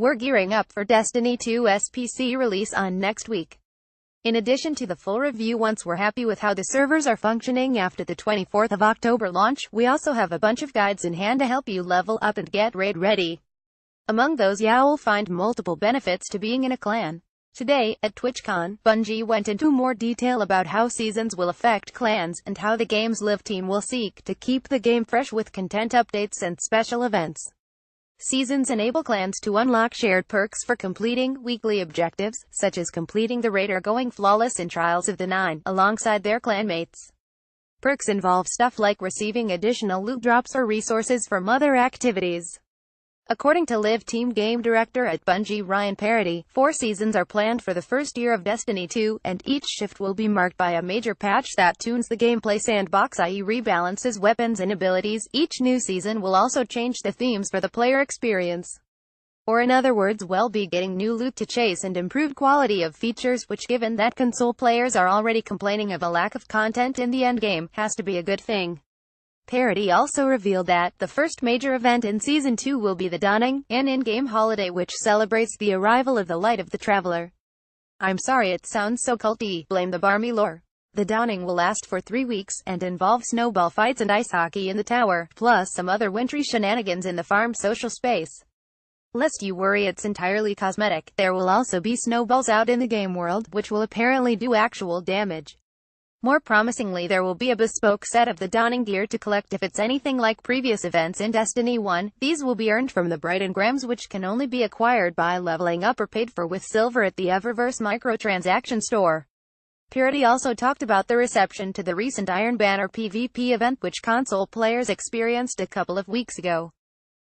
We're gearing up for Destiny 2's PC release on next week. In addition to the full review once we're happy with how the servers are functioning after the 24th of October launch, we also have a bunch of guides in hand to help you level up and get raid ready. Among those you'll find multiple benefits to being in a clan. Today, at TwitchCon, Bungie went into more detail about how seasons will affect clans, and how the game's live team will seek to keep the game fresh with content updates and special events. Seasons enable clans to unlock shared perks for completing weekly objectives, such as completing the raid or going flawless in Trials of the Nine, alongside their clanmates. Perks involve stuff like receiving additional loot drops or resources from other activities. According to Live Team Game Director at Bungie Ryan Parody, 4 seasons are planned for the first year of Destiny 2, and each shift will be marked by a major patch that tunes the gameplay sandbox, i.e. rebalances weapons and abilities. Each new season will also change the themes for the player experience. Or in other words, we'll be getting new loot to chase and improved quality of features, which, given that console players are already complaining of a lack of content in the endgame, has to be a good thing. Parody also revealed that the first major event in Season 2 will be the Dawning, an in-game holiday which celebrates the arrival of the Light of the Traveler. I'm sorry it sounds so culty, blame the barmy lore. The Dawning will last for 3 weeks, and involve snowball fights and ice hockey in the tower, plus some other wintry shenanigans in the farm social space. Lest you worry, it's entirely cosmetic. There will also be snowballs out in the game world, which will apparently do actual damage. More promisingly, there will be a bespoke set of the Dawning gear to collect if it's anything like previous events in Destiny 1. These will be earned from the Bright Engrams, which can only be acquired by leveling up or paid for with silver at the Eververse microtransaction store. Parody also talked about the reception to the recent Iron Banner PvP event, which console players experienced a couple of weeks ago.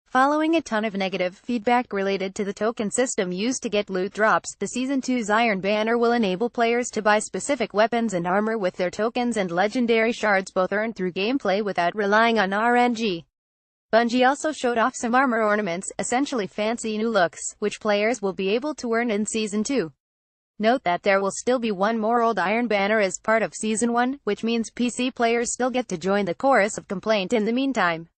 Following a ton of negative feedback related to the token system used to get loot drops, the Season 2's Iron Banner will enable players to buy specific weapons and armor with their tokens and legendary shards, both earned through gameplay without relying on RNG. Bungie also showed off some armor ornaments, essentially fancy new looks, which players will be able to earn in Season 2. Note that there will still be one more old Iron Banner as part of Season 1, which means PC players still get to join the chorus of complaint in the meantime.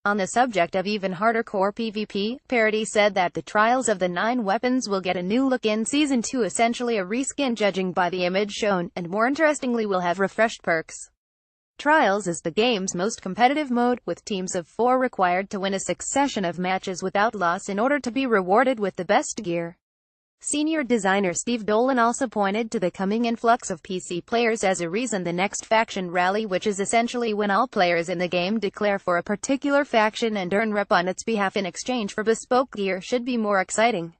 On the subject of even harder core PvP, Parody said that the Trials of the Nine weapons will get a new look in Season 2, essentially a reskin judging by the image shown, and more interestingly will have refreshed perks. Trials is the game's most competitive mode, with teams of 4 required to win a succession of matches without loss in order to be rewarded with the best gear. Senior designer Steve Dolan also pointed to the coming influx of PC players as a reason the next faction rally, which is essentially when all players in the game declare for a particular faction and earn rep on its behalf in exchange for bespoke gear, should be more exciting.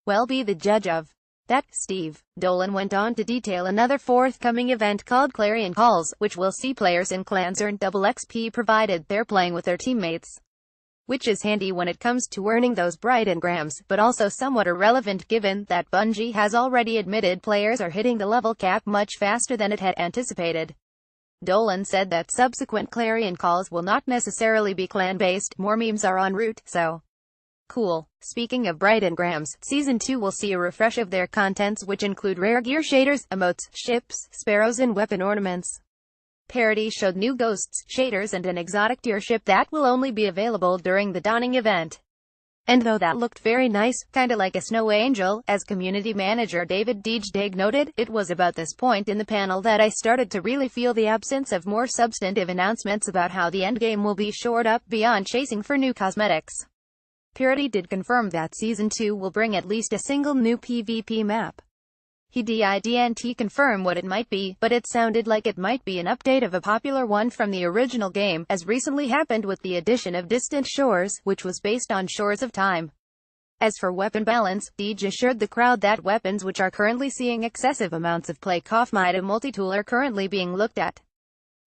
Well, be the judge of that, Steve. Dolan went on to detail another forthcoming event called Clarion Calls, which will see players in clans earn double XP provided they're playing with their teammates. Which is handy when it comes to earning those Bright Engrams, but also somewhat irrelevant given that Bungie has already admitted players are hitting the level cap much faster than it had anticipated. Dolan said that subsequent Clarion Calls will not necessarily be clan-based, more memes are en route, so cool. Speaking of Bright Engrams, Season 2 will see a refresh of their contents, which include rare gear shaders, emotes, ships, sparrows and weapon ornaments. Parody showed new ghosts, shaders and an exotic tier ship that will only be available during the Dawning event. And though that looked very nice, kinda like a snow angel, as community manager David Dejdeg noted, it was about this point in the panel that I started to really feel the absence of more substantive announcements about how the endgame will be shored up beyond chasing for new cosmetics. Parody did confirm that Season 2 will bring at least a single new PvP map. He didn't confirm what it might be, but it sounded like it might be an update of a popular one from the original game, as recently happened with the addition of Distant Shores, which was based on Shores of Time. As for weapon balance, Deej assured the crowd that weapons which are currently seeing excessive amounts of play might a multi-tool are currently being looked at.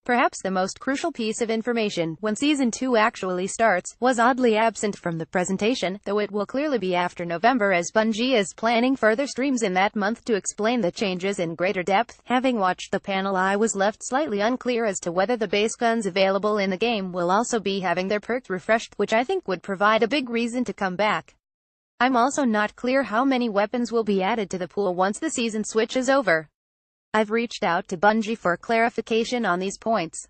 Perhaps the most crucial piece of information, when Season 2 actually starts, was oddly absent from the presentation, though it will clearly be after November, as Bungie is planning further streams in that month to explain the changes in greater depth. Having watched the panel, I was left slightly unclear as to whether the base guns available in the game will also be having their perks refreshed, which I think would provide a big reason to come back. I'm also not clear how many weapons will be added to the pool once the season switch is over. I've reached out to Bungie for clarification on these points.